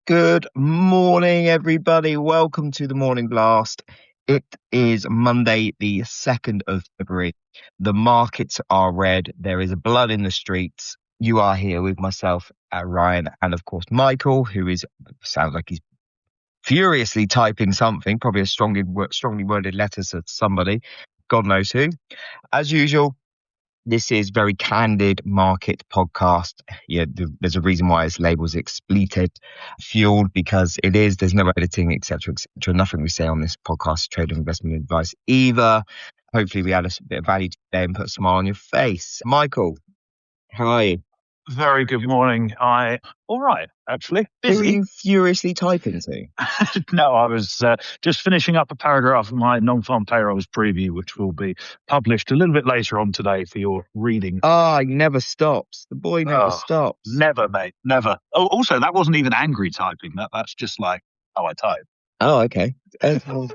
Good morning, everybody. Welcome to the Morning Blast. It is Monday, the 2nd of February. The markets are red. There is blood in the streets. You are here with myself, Ryan, and of course, Michael, who sounds like he's furiously typing something, probably a strongly worded letter to somebody. God knows who. As usual, this is very candid market podcast. Yeah, there's a reason why it's labeled expletive fueled, because it is. There's no editing, etc., etc. Nothing we say on this podcast is trade or investment advice either. Hopefully, we add a bit of value today and put a smile on your face. Michael, how are you? Very good morning. All right, actually. Busy. Who are you furiously typing to? No, I was just finishing up a paragraph of my non-farm payrolls preview, which will be published a little bit later on today for your reading. He never stops. The boy never stops. Never, mate. Never. Oh, also, that wasn't even angry typing. That's just like how I type. Oh, okay. Cool.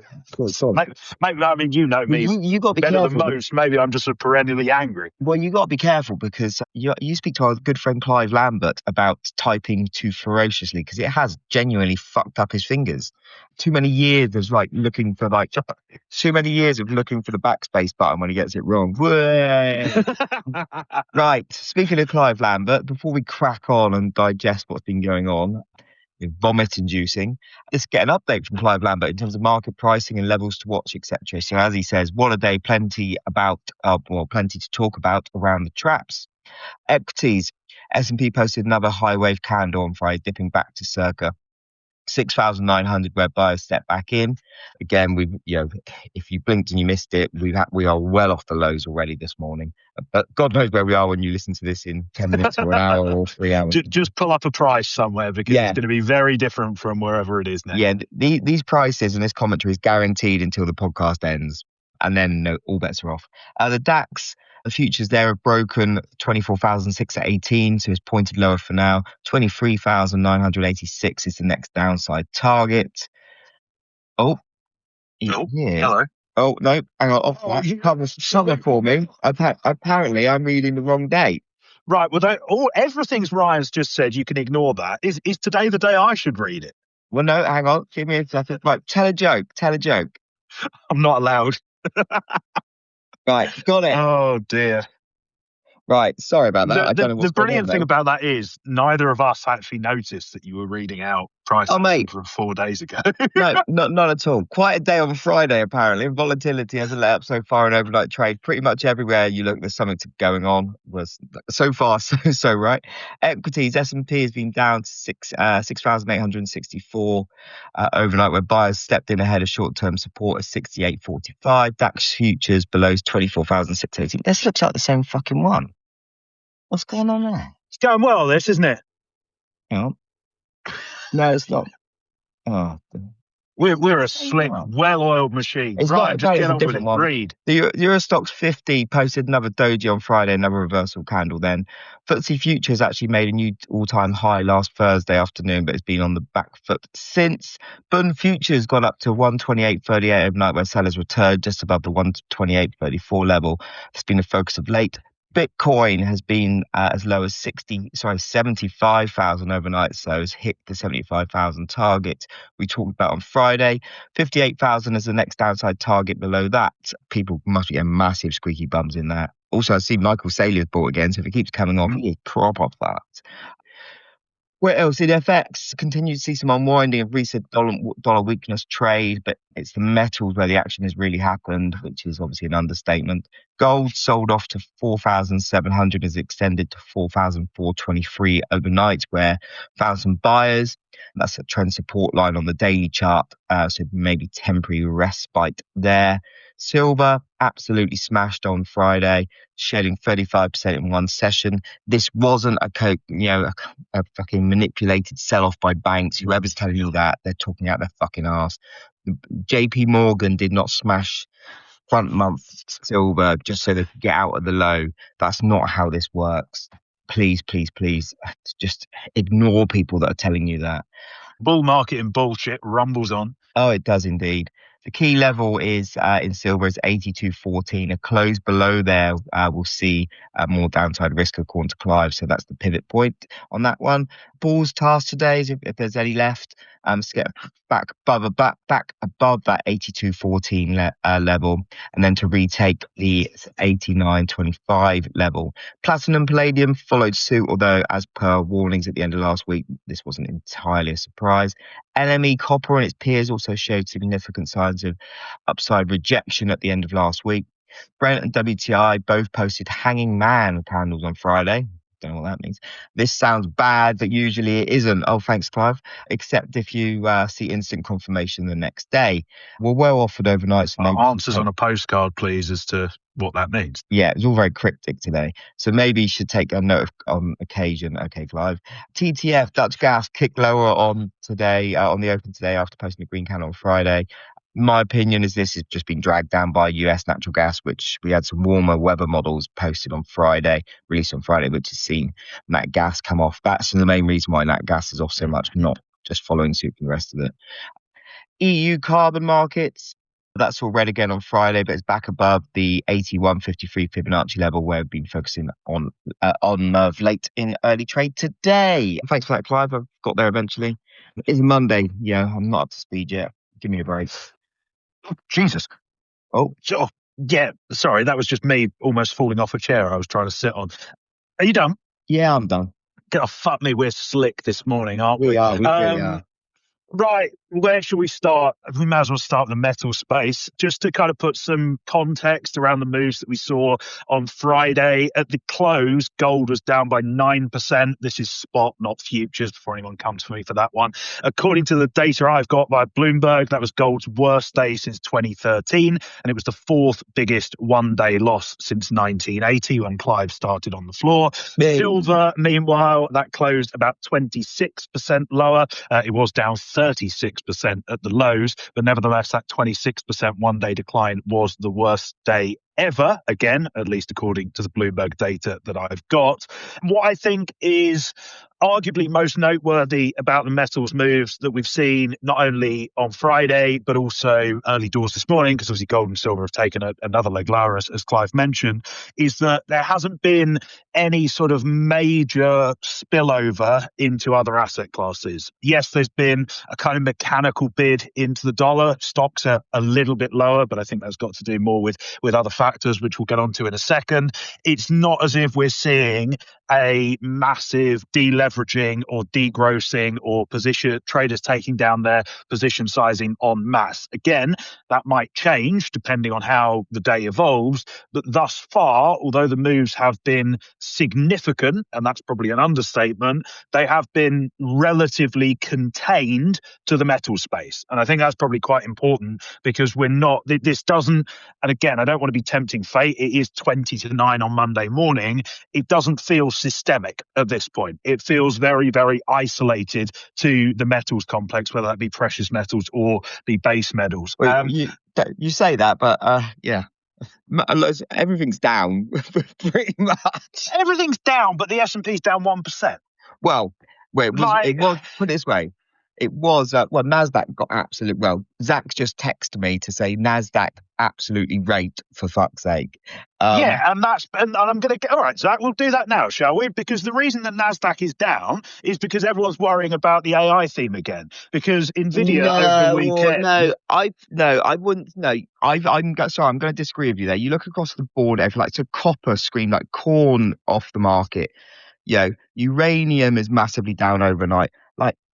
Maybe, I mean, you know me you got to be better careful than most. Maybe I'm just perennially angry. Well, you got to be careful, because you speak to our good friend Clive Lambert about typing too ferociously, because it has genuinely fucked up his fingers. Too many years of looking for the backspace button when he gets it wrong. Right. Speaking of Clive Lambert, before we crack on and digest what's been going on, vomit inducing, let's get an update from Clive Lambert in terms of market pricing and levels to watch, etc. So as he says, what a day, plenty to talk about around the traps. Equities, S&P posted another high wave candle on Friday, dipping back to circa 6,900, where buyers step back in. Again, if you blinked and you missed it, we are well off the lows already this morning. But God knows where we are when you listen to this in 10 minutes or an hour or 3 hours. Just pull up a price somewhere, because it's going to be very different from wherever it is now. Yeah, these prices and this commentary is guaranteed until the podcast ends, and then all bets are off. The DAX, the futures there have broken 24,618, so it's pointed lower for now. 23,986 is the next downside target. Oh, yeah. Hello. Oh, no, hang on. Cover for me. Apparently, I'm reading the wrong date. Right, well, everything Ryan's just said, you can ignore that. Is today the day I should read it? Well, no, hang on. Give me a second. Right, tell a joke. I'm not allowed. Right, got it. Oh, dear. Right, sorry about that. I don't know what's the brilliant going on, thing about that is neither of us actually noticed that you were reading out prices from 4 days ago. No, not at all. Quite a day on Friday, apparently. Volatility hasn't let up so far in overnight trade. Pretty much everywhere you look, there's something going on. So far, so right. Equities, S&P has been down to 6,864 overnight, where buyers stepped in ahead of short-term support at 68.45. DAX futures below 24,618. This looks like the same fucking one. What's going on there? It's going well, this, isn't it? No, it's not. Oh, we're a slick, well-oiled machine. It's right, just get on with it. One. Read. The Eurostoxx 50 posted another doji on Friday, another reversal candle then. FTSE futures actually made a new all-time high last Thursday afternoon, but it's been on the back foot since. Bund futures got up to 128.38 overnight, where sellers returned just above the 128.34 level. It's been a focus of late. Bitcoin has been as low as 75,000 overnight, so has hit the 75,000 target we talked about on Friday. 58,000 is the next downside target below that. People must be getting massive squeaky bums in that. Also, I see Michael Salier's bought again, so if it keeps coming off, he prop off that. Where else? In FX, continue to see some unwinding of recent dollar weakness trade, but it's the metals where the action has really happened, which is obviously an understatement. Gold sold off to 4,700, is extended to 4,423 overnight, where found some buyers. That's a trend support line on the daily chart, so maybe temporary respite there. Silver absolutely smashed on Friday, shedding 35% in one session. This wasn't a fucking manipulated sell-off by banks. Whoever's telling you that, they're talking out their fucking ass. JP Morgan did not smash front month silver just so they could get out of the low. That's not how this works. Please, just ignore people that are telling you that. Bull market and bullshit rumbles on. Oh, it does indeed. The key level is in silver is 82.14. A close below there will see more downside risk according to Clive. So that's the pivot point on that one. Bull's task today is if there's any left, to get back above that 82.14 level, and then to retake the 89.25 level. Platinum Palladium followed suit, although as per warnings at the end of last week, this wasn't entirely a surprise. LME Copper and its peers also showed significant signs of upside rejection at the end of last week. Brent and WTI both posted hanging man candles on Friday. Don't know what that means. This sounds bad, but usually it isn't. Oh, thanks, Clive. Except if you see instant confirmation the next day. We're well offered overnight. So answers on a postcard, please, as to what that means. Yeah, it was all very cryptic today. So maybe you should take a note on occasion. Okay, Clive. TTF, Dutch gas, kicked lower on today, on the open today after posting a green candle on Friday. My opinion is this has just been dragged down by US natural gas, which we had some warmer weather models posted on Friday, released on Friday, which has seen nat gas come off. That's the main reason why nat gas is off so much, not just following suit for the rest of it. EU carbon markets, that's all red again on Friday, but it's back above the 81.53 Fibonacci level where we've been focusing on of late in early trade today. Thanks for that, Clive. I've got there eventually. It's Monday. Yeah, I'm not up to speed yet. Give me a break. Oh, Jesus. Oh, yeah. Sorry, that was just me almost falling off a chair I was trying to sit on. Are you done? Yeah, I'm done. Fuck me, we're slick this morning, aren't we? We really are. Right, where should we start? We may as well start in the metal space, just to kind of put some context around the moves that we saw on Friday. At the close, gold was down by 9%. This is spot, not futures, before anyone comes for me for that one. According to the data I've got by Bloomberg, that was gold's worst day since 2013, and it was the fourth biggest one-day loss since 1980 when Clive started on the floor. Silver, meanwhile, that closed about 26% lower. It was down 36% at the lows, but nevertheless, that 26% one-day decline was the worst day ever, again, at least according to the Bloomberg data that I've got. What I think is arguably most noteworthy about the metals moves that we've seen not only on Friday, but also early doors this morning, because obviously gold and silver have taken another leg lower, as Clive mentioned, is that there hasn't been any sort of major spillover into other asset classes. Yes, there's been a kind of mechanical bid into the dollar. Stocks are a little bit lower, but I think that's got to do more with other factors, which we'll get onto in a second. It's not as if we're seeing a massive deleveraging or degrossing or position traders taking down their position sizing en masse. Again, that might change depending on how the day evolves, but thus far, although the moves have been significant, and that's probably an understatement, they have been relatively contained to the metal space. And I think that's probably quite important, because this doesn't, and again, I don't want to be tempting fate, it is 20 to 9 on Monday morning. It doesn't feel systemic at this point. It feels very, very isolated to the metals complex, whether that be precious metals or the base metals. You say that, but yeah. Everything's down pretty much. Everything's down, but the S&P's down 1%. Well, it was put it this way. It was, NASDAQ got absolute, Zach's just texted me to say NASDAQ absolutely raped, for fuck's sake. And I'm going to get, all right, Zach, we'll do that now, shall we? Because the reason that NASDAQ is down is because everyone's worrying about the AI theme again. Because NVIDIA over the weekend. I wouldn't, I'm going to disagree with you there. You look across the board, so copper screamed like corn off the market. Uranium is massively down overnight.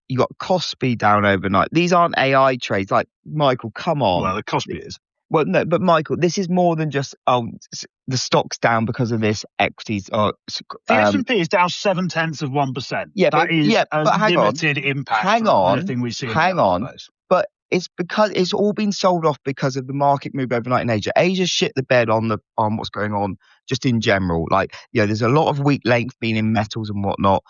You got Kospi down overnight. These aren't AI trades. Michael, come on. Well, the Kospi is. Well, no, but Michael, this is more than just the stock's down because of this equities. The S&P is down 0.7%. Yeah, that is but hang limited on. impact. Hang on. Anything we see. Hang on. But it's because it's all been sold off because of the market move overnight in Asia. Asia shit the bed on what's going on just in general. There's a lot of weak length being in metals and whatnot.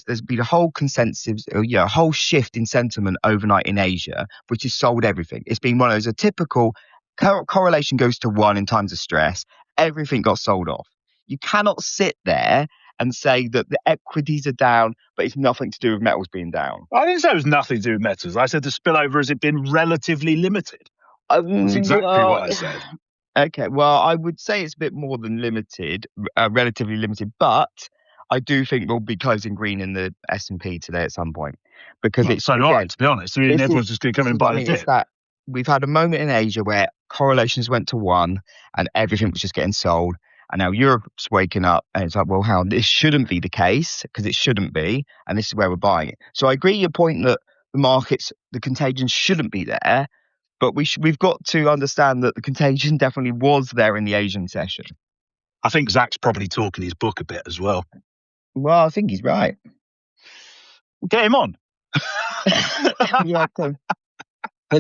There's been a whole consensus, a whole shift in sentiment overnight in Asia, which has sold everything. It's been one of those, a typical correlation goes to 1 in times of stress. Everything got sold off. You cannot sit there and say that the equities are down, but it's nothing to do with metals being down. I didn't say it was nothing to do with metals. I said the spillover has been relatively limited. That's exactly what I said. Okay, well, I would say it's a bit more than limited, relatively limited, but I do think we'll be closing green in the S&P today at some point, because Well, it's, so do I, again, to be honest. I mean, everyone's just going to come in and what buy I the mean. It's dip. that we've had a moment in Asia where correlations went to one and everything was just getting sold. And now Europe's waking up and it's like, well, how this shouldn't be the case, because it shouldn't be. And this is where we're buying it. So I agree your point that the markets, the contagion shouldn't be there. But we've got to understand that the contagion definitely was there in the Asian session. I think Zach's probably talking his book a bit as well. Well, I think he's right. Get him on. Yeah,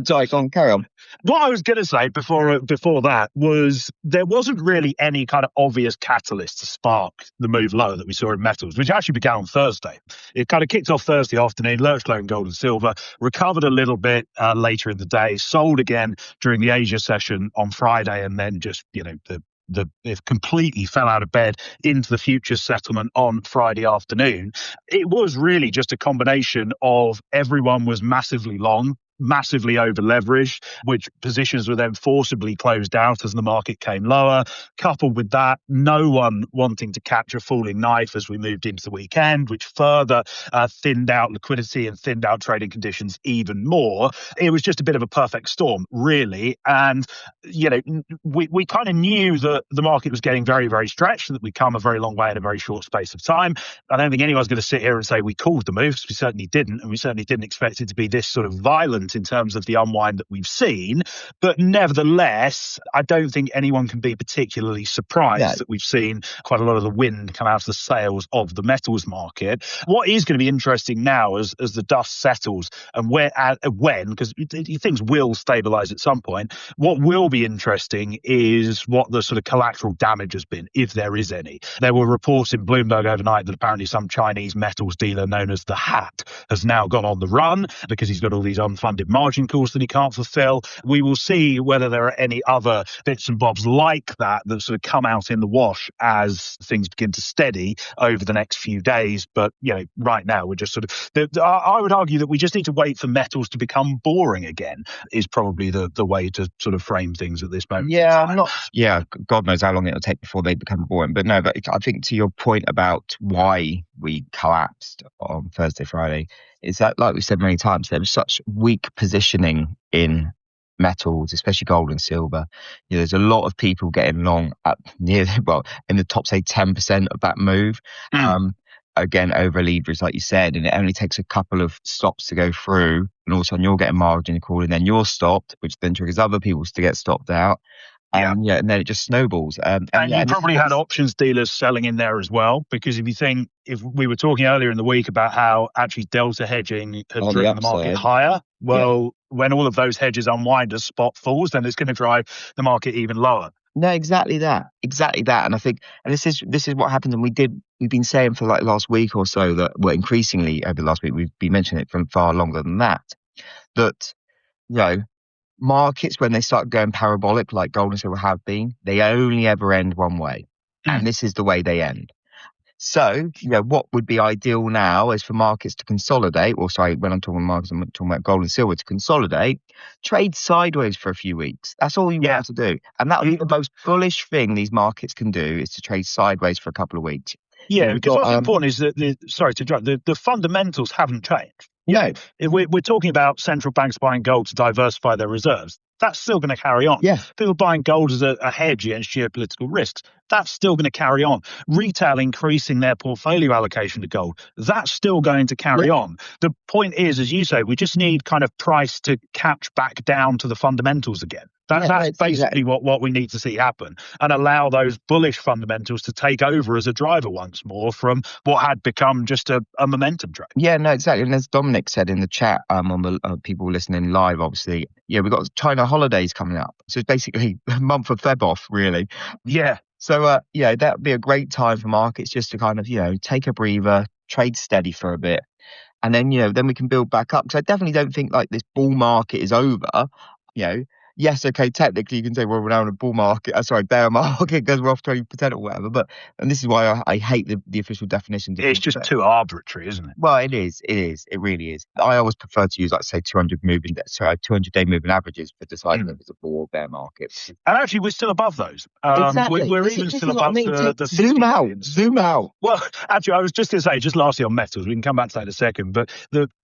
sorry, go on, carry on. What I was going to say before that was there wasn't really any kind of obvious catalyst to spark the move lower that we saw in metals, which actually began on Thursday. It kind of kicked off Thursday afternoon, lurched low in gold and silver, recovered a little bit later in the day, sold again during the Asia session on Friday, and then just, it completely fell out of bed into the futures settlement on Friday afternoon. It was really just a combination of everyone was massively long, massively over leveraged, which positions were then forcibly closed out as the market came lower. Coupled with that, no one wanting to catch a falling knife as we moved into the weekend, which further thinned out liquidity and thinned out trading conditions even more. It was just a bit of a perfect storm, really. And, we kind of knew that the market was getting very, very stretched, that we'd come a very long way in a very short space of time. I don't think anyone's going to sit here and say we called the move, because we certainly didn't. And we certainly didn't expect it to be this sort of violent in terms of the unwind that we've seen. But nevertheless, I don't think anyone can be particularly surprised that we've seen quite a lot of the wind come out of the sails of the metals market. What is going to be interesting now as the dust settles and when, because things will stabilize at some point, what will be interesting is what the sort of collateral damage has been, if there is any. There were reports in Bloomberg overnight that apparently some Chinese metals dealer known as the Hat has now gone on the run because he's got all these unfunded margin calls that he can't fulfill. We will see whether there are any other bits and bobs like that sort of come out in the wash as things begin to steady over the next few days. But, right now we're just sort of, I would argue that we just need to wait for metals to become boring again is probably the way to sort of frame things at this moment. God knows how long it'll take before they become boring. But no, but I think to your point about why we collapsed on Thursday, Friday, is that, like we said many times, there was such weak positioning in metals, especially gold and silver. There's a lot of people getting long in the top, say, 10% of that move. Again, over leverage, like you said, and it only takes a couple of stops to go through, and all of a sudden you're getting margin call, and then you're stopped, which then triggers other people to get stopped out. And then it just snowballs. And you probably had options dealers selling in there as well, because if we were talking earlier in the week about how actually delta hedging had driven the market higher, when all of those hedges unwind as spot falls, then it's going to drive the market even lower. No, exactly that. And I think, and this is what happens. And we've been saying for like last week or so that increasingly over the last week, we've been mentioning it for far longer than that markets, when they start going parabolic like gold and silver have been, they only ever end one way. And this is the way they end. So, what would be ideal now is for markets to consolidate, when I'm talking markets, I'm talking about gold and silver, to consolidate, trade sideways for a few weeks. That's all you want to do. And that would be the most bullish thing these markets can do, is to trade sideways for a couple of weeks. Yeah, because what's important is that the fundamentals haven't changed. No. We're talking about central banks buying gold to diversify their reserves. That's still going to carry on. Yeah. People buying gold as a hedge against geopolitical risks. That's still going to carry on. Retail increasing their portfolio allocation to gold. That's still going to carry on. The point is, as you say, we just need kind of price to catch back down to the fundamentals again. That's basically what we need to see happen, and allow those bullish fundamentals to take over as a driver once more from what had become just a momentum trade. Yeah, no, exactly. And as Dominic said in the chat, on the people listening live, obviously, we've got China holidays coming up. So it's basically a month of Feb off, really. Yeah. So, that would be a great time for markets just to kind of, take a breather, trade steady for a bit. And then, then we can build back up. Because I definitely don't think like this bull market is over. yes, okay, technically you can say, well, we're now in a bull market, bear market, because we're off 20% or whatever. And this is why I hate the official definitions. It's just too arbitrary, isn't it? Well, it really is. I always prefer to use, like, say, 200-day moving averages for deciding if it's a bull or bear market. And actually, we're still above those. Exactly. We're This even is still what I above mean. the Zoom 50. Zoom out. Well, actually, I was just going to say, just lastly on metals, we can come back to that in a second, but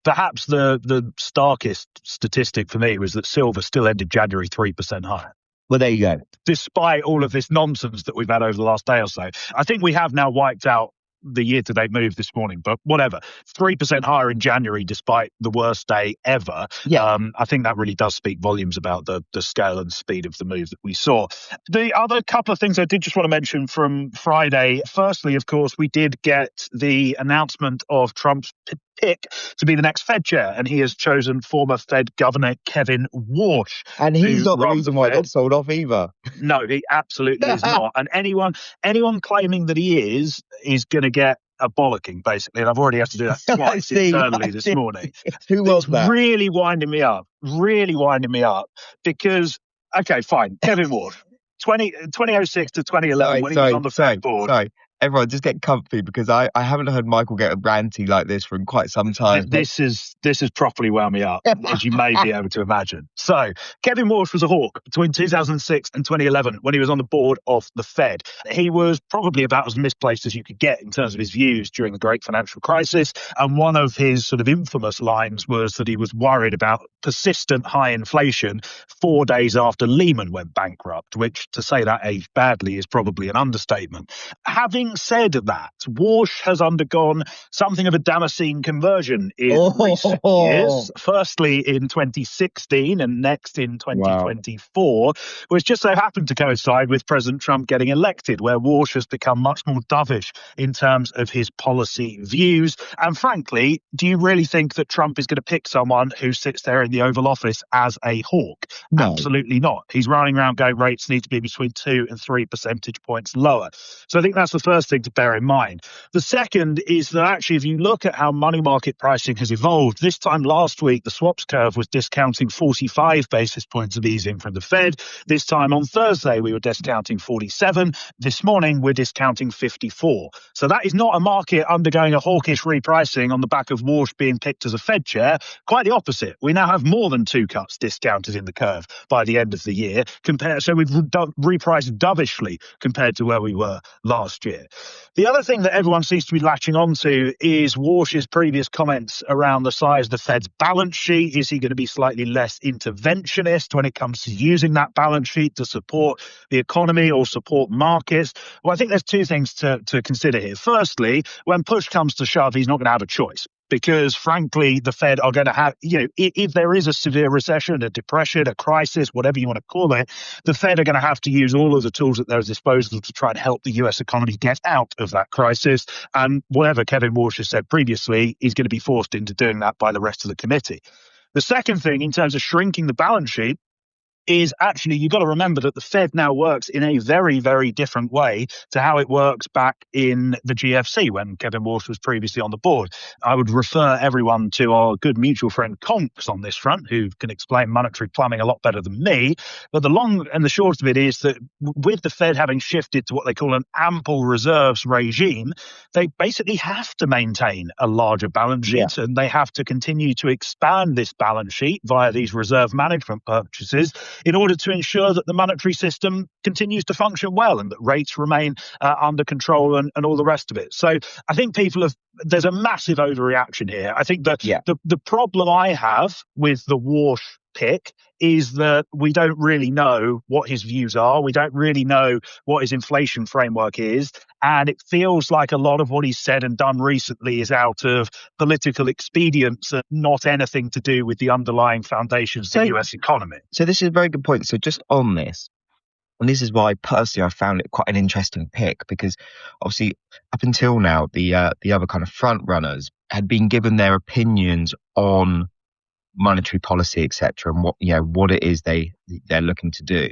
perhaps the starkest statistic for me was that silver still ended January 3% higher. Well, there you go. Despite all of this nonsense that we've had over the last day or so, I think we have now wiped out the year-to-date move this morning, but whatever. 3% higher in January despite the worst day ever. Yeah. I think that really does speak volumes about the scale and speed of the move that we saw. The other couple of things I did just want to mention from Friday. Firstly, of course, we did get the announcement of Trump's pick to be the next Fed chair, and he has chosen former Fed Governor Kevin Walsh. And he's not the reason why it got sold off either. No, he absolutely is not. And anyone claiming that he is going to get a bollocking, basically. And I've already had to do that twice internally this morning. Who was that? Really winding me up. Because, okay, fine, Kevin Walsh, 2006 to 2011, when he was on the Fed board. Sorry. Everyone, just get comfy, because I haven't heard Michael get a ranty like this for quite some time. This is properly wound me up, as you may be able to imagine. So, Kevin Walsh was a hawk between 2006 and 2011 when he was on the board of the Fed. He was probably about as misplaced as you could get in terms of his views during the great financial crisis. And one of his sort of infamous lines was that he was worried about persistent high inflation 4 days after Lehman went bankrupt, which, to say that aged badly, is probably an understatement. Having said that, Walsh has undergone something of a Damascene conversion in recent years. Firstly in 2016 and next in 2024, which just so happened to coincide with President Trump getting elected, where Walsh has become much more dovish in terms of his policy views. And frankly, do you really think that Trump is going to pick someone who sits there in the Oval Office as a hawk? No. Absolutely not. He's running around going, rates need to be between 2 and 3 percentage points lower. So I think that's the first thing to bear in mind. The second is that actually, if you look at how money market pricing has evolved, this time last week, the swaps curve was discounting 45 basis points of easing from the Fed. This time on Thursday, we were discounting 47. This morning, we're discounting 54. So that is not a market undergoing a hawkish repricing on the back of Walsh being picked as a Fed chair. Quite the opposite. We now have more than 2 cuts discounted in the curve by the end of the year. So we've repriced dovishly compared to where we were last year. The other thing that everyone seems to be latching onto is Walsh's previous comments around the size of the Fed's balance sheet. Is he going to be slightly less interventionist when it comes to using that balance sheet to support the economy or support markets? Well, I think there's 2 things to consider here. Firstly, when push comes to shove, he's not going to have a choice. Because, frankly, the Fed are going to have, if there is a severe recession, a depression, a crisis, whatever you want to call it, the Fed are going to have to use all of the tools at their disposal to try and help the US economy get out of that crisis. And whatever Kevin Walsh has said previously, he's going to be forced into doing that by the rest of the committee. The second thing, in terms of shrinking the balance sheet, is actually you've got to remember that the Fed now works in a very, very different way to how it works back in the GFC when Kevin Walsh was previously on the board. I would refer everyone to our good mutual friend Conks on this front, who can explain monetary plumbing a lot better than me. But the long and the short of it is that with the Fed having shifted to what they call an ample reserves regime, they basically have to maintain a larger balance sheet, and they have to continue to expand this balance sheet via these reserve management purchases in order to ensure that the monetary system continues to function well and that rates remain under control and all the rest of it. So I think there's a massive overreaction here. I think that the problem I have with the Walsh pick is that we don't really know what his views are. We don't really know what his inflation framework is. And it feels like a lot of what he's said and done recently is out of political expedience and not anything to do with the underlying foundations of the US economy. So this is a very good point. So just on this, and this is why personally I found it quite an interesting pick, because obviously up until now, the other kind of front runners had been given their opinions on monetary policy, etc., and what it is they're looking to do.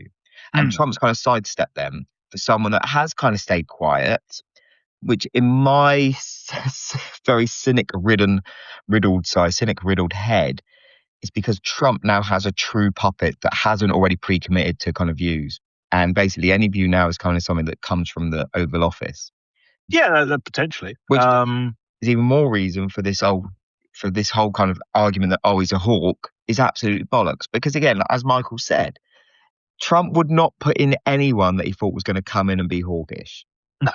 And Trump's kind of sidestepped them for someone that has kind of stayed quiet, which in my very cynic riddled head is because Trump now has a true puppet that hasn't already pre-committed to kind of views. And basically any view now is kind of something that comes from the Oval Office. Yeah, potentially. Which is even more reason for this whole kind of argument that, he's a hawk, is absolutely bollocks. Because again, as Michael said, Trump would not put in anyone that he thought was going to come in and be hawkish. No.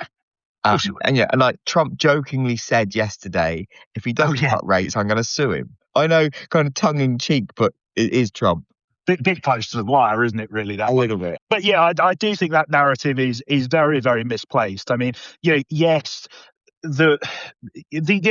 And like Trump jokingly said yesterday, if he doesn't cut rates, I'm going to sue him. I know, kind of tongue in cheek, but it is Trump. Bit close to the wire, isn't it, really? That a little bit. But yeah, I do think that narrative is very, very misplaced. I mean, yes, the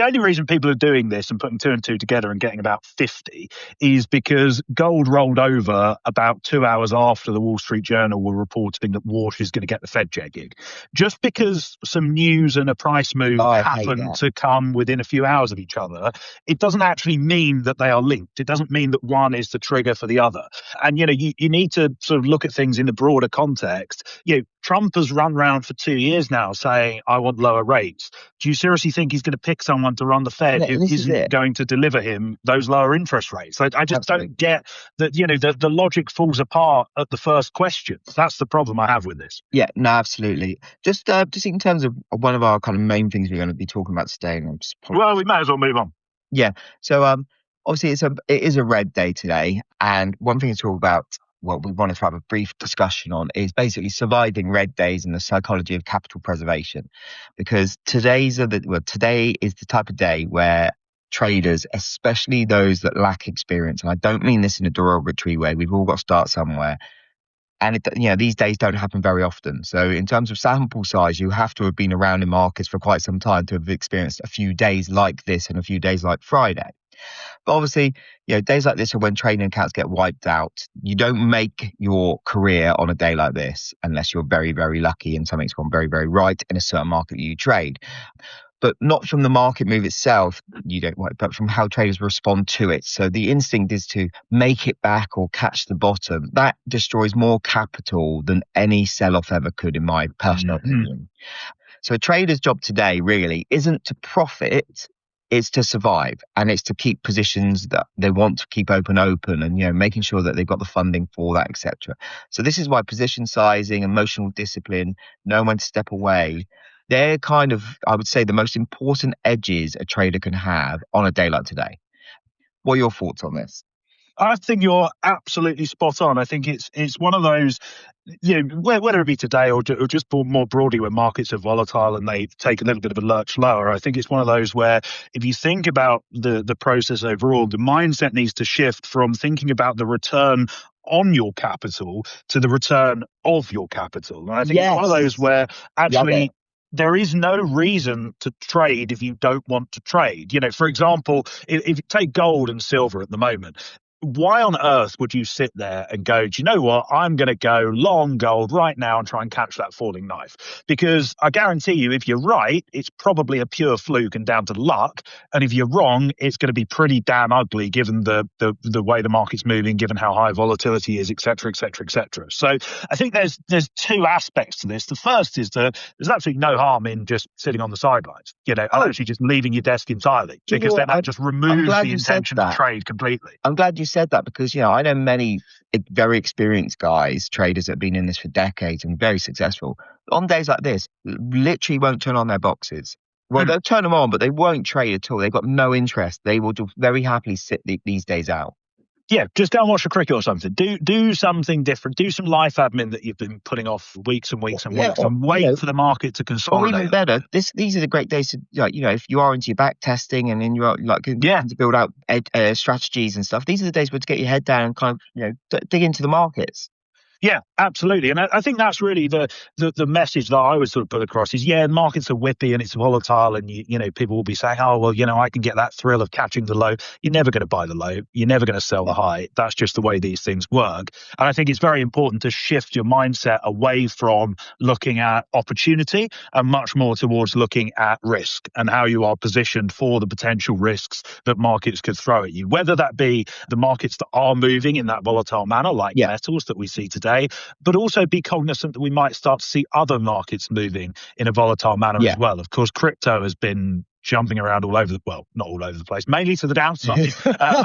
only reason people are doing this and putting 2 and 2 together and getting about 50 is because gold rolled over about 2 hours after the Wall Street Journal were reporting that Walsh is going to get the Fed chair gig. Just because some news and a price move happen to come within a few hours of each other, it doesn't actually mean that they are linked. It doesn't mean that one is the trigger for the other. And you need to sort of look at things in the broader context. Trump has run around for 2 years now saying, I want lower rates. Do you seriously think he's going to pick someone to run the Fed who isn't going to deliver him those lower interest rates? I just don't get that, the logic falls apart at the first question. That's the problem I have with this. Yeah, no, absolutely. Just in terms of one of our kind of main things we're going to be talking about today. Well, we might as well move on. Yeah. So obviously it is a red day today. And one thing to talk about, what we wanted to have a brief discussion on, is basically surviving red days and the psychology of capital preservation. Because today is the type of day where traders, especially those that lack experience, and I don't mean this in a derogatory way, we've all got to start somewhere. And these days don't happen very often. So in terms of sample size, you have to have been around in markets for quite some time to have experienced a few days like this and a few days like Friday. But obviously, days like this are when trading accounts get wiped out. You don't make your career on a day like this unless you're very, very lucky and something's gone very, very right in a certain market that you trade. But not from the market move itself, but from how traders respond to it. So the instinct is to make it back or catch the bottom. That destroys more capital than any sell-off ever could, in my personal opinion. So a trader's job today really isn't to profit, it's to survive, and it's to keep positions that they want to keep open and making sure that they've got the funding for that, etc. So this is why position sizing, emotional discipline, knowing when to step away, they're kind of, I would say, the most important edges a trader can have on a day like today. What are your thoughts on this? I think you're absolutely spot on. I think it's one of those, whether it be today or just more broadly when markets are volatile and they take a little bit of a lurch lower, I think it's one of those where if you think about the process overall, the mindset needs to shift from thinking about the return on your capital to the return of your capital. And I think it's one of those where actually there is no reason to trade if you don't want to trade. For example, if you take gold and silver at the moment, why on earth would you sit there and go, do you know what, I'm going to go long gold right now and try and catch that falling knife? Because I guarantee you, if you're right, it's probably a pure fluke and down to luck. And if you're wrong, it's going to be pretty damn ugly given the way the market's moving, given how high volatility is, et cetera, et cetera, et cetera. So I think there's two aspects to this. The first is that there's absolutely no harm in just sitting on the sidelines, and actually just leaving your desk entirely, because then that just removes the intention of trade completely. I'm glad you said that, because I know many very experienced guys, traders that have been in this for decades and very successful. On days like this, literally won't turn on their boxes. Well, they'll turn them on, but they won't trade at all. They've got no interest. They will just very happily sit these days out. Yeah, just go and watch a cricket or something. Do something different. Do some life admin that you've been putting off weeks and weeks and weeks, and wait for the market to consolidate. Or even better, these are the great days to, if you are into your back testing and then you're to build out strategies and stuff. These are the days where to get your head down and kind of dig into the markets. Yeah, absolutely. And I think that's really the message that I would sort of put across is, markets are whippy and it's volatile, and people will be saying, oh, well, I can get that thrill of catching the low. You're never going to buy the low. You're never going to sell the high. That's just the way these things work. And I think it's very important to shift your mindset away from looking at opportunity and much more towards looking at risk and how you are positioned for the potential risks that markets could throw at you, whether that be the markets that are moving in that volatile manner, like metals that we see today, but also be cognizant that we might start to see other markets moving in a volatile manner as well. Of course, crypto has been jumping around all over not all over the place, mainly to the downside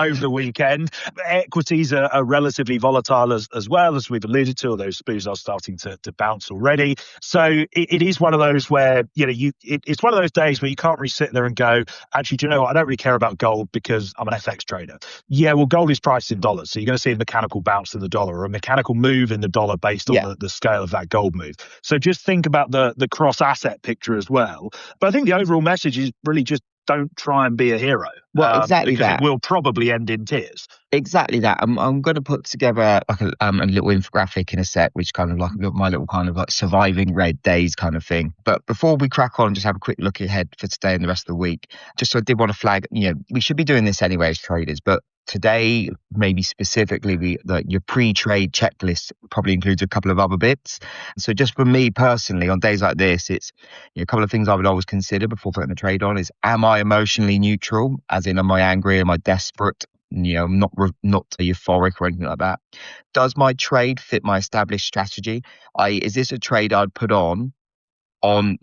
over the weekend. Equities are relatively volatile as well, as we've alluded to, although SPOs are starting to bounce already. So it is one of those where, it's one of those days where you can't really sit there and go, actually, do you know what? I don't really care about gold because I'm an FX trader. Yeah, well, gold is priced in dollars. So you're going to see a mechanical bounce in the dollar or a mechanical move in the dollar based on the scale of that gold move. So just think about the cross asset picture as well. But I think the overall message is really just don't try and be a hero. Well, exactly because that. it will probably end in tears. Exactly that. I'm going to put together like a little infographic in a sec, which kind of like my little kind of like surviving red days kind of thing. But before we crack on, just have a quick look ahead for today and the rest of the week. Just so I did want to flag, we should be doing this anyway as traders, but today, maybe specifically, your pre-trade checklist probably includes a couple of other bits. So just for me personally, on days like this, it's a couple of things I would always consider before putting a trade on is, am I emotionally neutral? As in, am I angry? Am I desperate? I'm not euphoric or anything like that. Does my trade fit my established strategy? Is this a trade I'd put on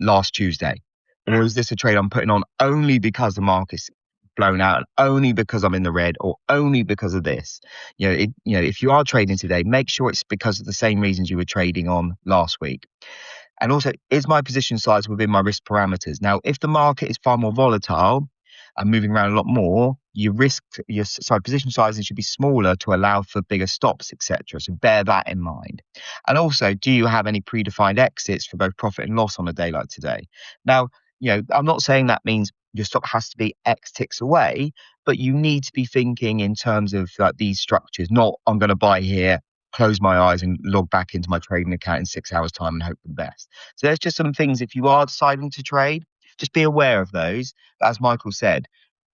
last Tuesday? Or is this a trade I'm putting on only because the market's blown out, and only because I'm in the red, or only because of this? If you are trading today, make sure it's because of the same reasons you were trading on last week. And also, is my position size within my risk parameters? Now, if the market is far more volatile and moving around a lot more, your position sizing should be smaller to allow for bigger stops, etc. So bear that in mind. And also, do you have any predefined exits for both profit and loss on a day like today? Now, I'm not saying that means your stop has to be X ticks away, but you need to be thinking in terms of like these structures, not I'm going to buy here, close my eyes and log back into my trading account in 6 hours time and hope for the best. So there's just some things, if you are deciding to trade, just be aware of those. But as Michael said,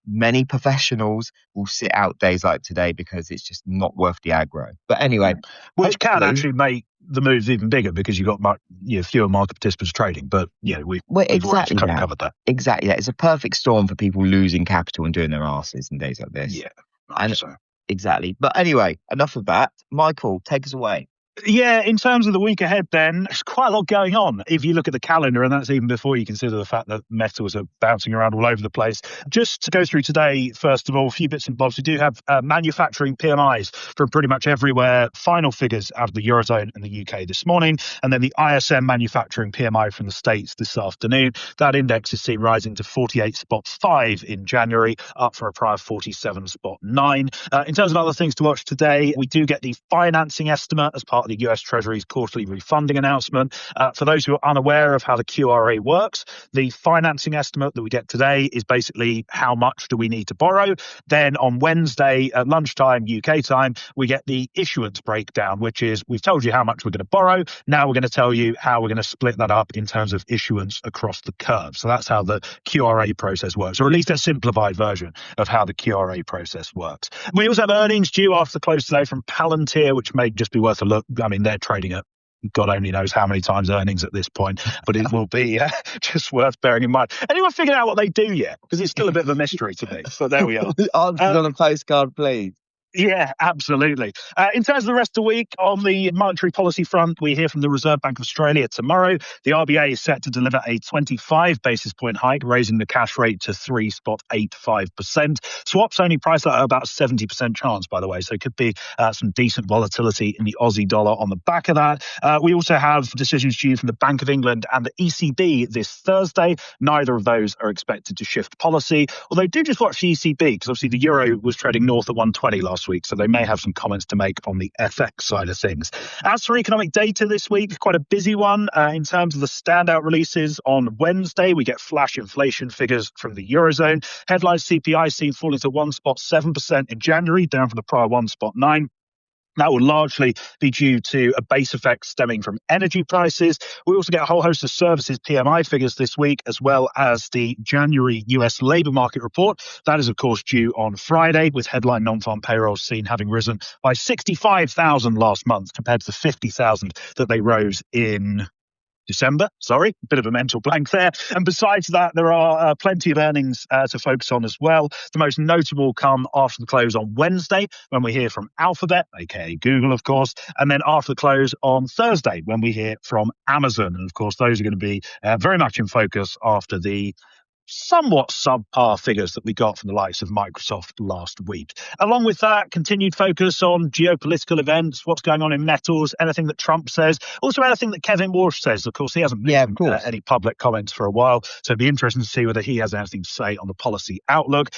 many professionals will sit out days like today because it's just not worth the aggro. But anyway, which can actually make the moves even bigger because you've got fewer market participants trading. But we've exactly kind of covered that. Exactly that. It's a perfect storm for people losing capital and doing their asses in days like this. Yeah, exactly. But anyway, enough of that. Michael, take us away. Yeah, in terms of the week ahead, then, there's quite a lot going on. If you look at the calendar, and that's even before you consider the fact that metals are bouncing around all over the place. Just to go through today, first of all, a few bits and bobs. We do have manufacturing PMIs from pretty much everywhere. Final figures out of the Eurozone and the UK this morning. And then the ISM manufacturing PMI from the States this afternoon. That index is seen rising to 48.5 in January, up from a prior 47.9. In terms of other things to watch today, we do get the financing estimate as part of the US Treasury's quarterly refunding announcement. For those who are unaware of how the QRA works, the financing estimate that we get today is basically how much do we need to borrow. Then on Wednesday at lunchtime, UK time, we get the issuance breakdown, which is we've told you how much we're going to borrow. Now we're going to tell you how we're going to split that up in terms of issuance across the curve. So that's how the QRA process works, or at least a simplified version of how the QRA process works. We also have earnings due after the close today from Palantir, which may just be worth a look. I mean, they're trading at God only knows how many times earnings at this point, but it will be just worth bearing in mind. Anyone figured out what they do yet? Because it's still a bit of a mystery to me. But there we are. Answers on a postcard, please. Yeah, absolutely. In terms of the rest of the week, on the monetary policy front, we hear from the Reserve Bank of Australia tomorrow. The RBA is set to deliver a 25 basis point hike, raising the cash rate to 3.85%. Swaps only priced at about 70% chance, by the way, so it could be some decent volatility in the Aussie dollar on the back of that. We also have decisions due from the Bank of England and the ECB this Thursday. Neither of those are expected to shift policy, although do just watch the ECB, because obviously the euro was trading north of 120 last week, so they may have some comments to make on the FX side of things. As for economic data this week, quite a busy one. In terms of the standout releases on Wednesday, we get flash inflation figures from the Eurozone. Headline CPI seen falling to 1.7% in January, down from the prior 1.9%. That will largely be due to a base effect stemming from energy prices. We also get a whole host of services PMI figures this week, as well as the January US labour market report. That is, of course, due on Friday, with headline non-farm payrolls seen having risen by 65,000 last month compared to the 50,000 that they rose in December. Sorry, a bit of a mental blank there. And besides that, there are plenty of earnings to focus on as well. The most notable come after the close on Wednesday, when we hear from Alphabet, aka Google, of course, and then after the close on Thursday, when we hear from Amazon. And of course, those are going to be very much in focus after the somewhat subpar figures that we got from the likes of Microsoft last week. Along with that, continued focus on geopolitical events, what's going on in metals, anything that Trump says, also anything that Kevin Walsh says. Of course, he hasn't made any public comments for a while, so it'd be interesting to see whether he has anything to say on the policy outlook.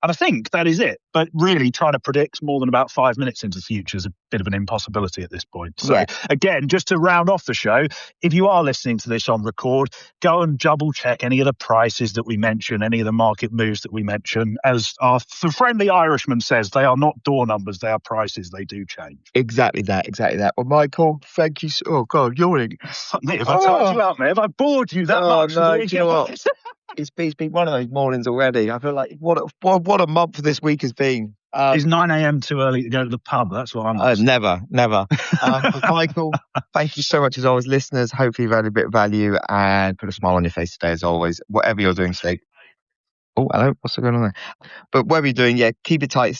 And I think that is it. But really, trying to predict more than about 5 minutes into the future is a bit of an impossibility at this point. So, again, just to round off the show, if you are listening to this on record, go and double check any of the prices that we mention, any of the market moves that we mention. As our friendly Irishman says, they are not door numbers, they are prices. They do change. Exactly that. Well, Michael, thank you. Oh, God, yawning. Mate, have I tired you out, mate? Have I bored you that much? No, do you know what? It's been one of those mornings already. I feel like what a month this week has been. Is 9 a.m. too early to go to the pub? That's what I'm never. Michael, thank you so much as always, listeners. Hopefully you've had a bit of value and put a smile on your face today as always. Whatever you're doing today. Oh, hello. What's going on there? But whatever you're doing, keep it tight.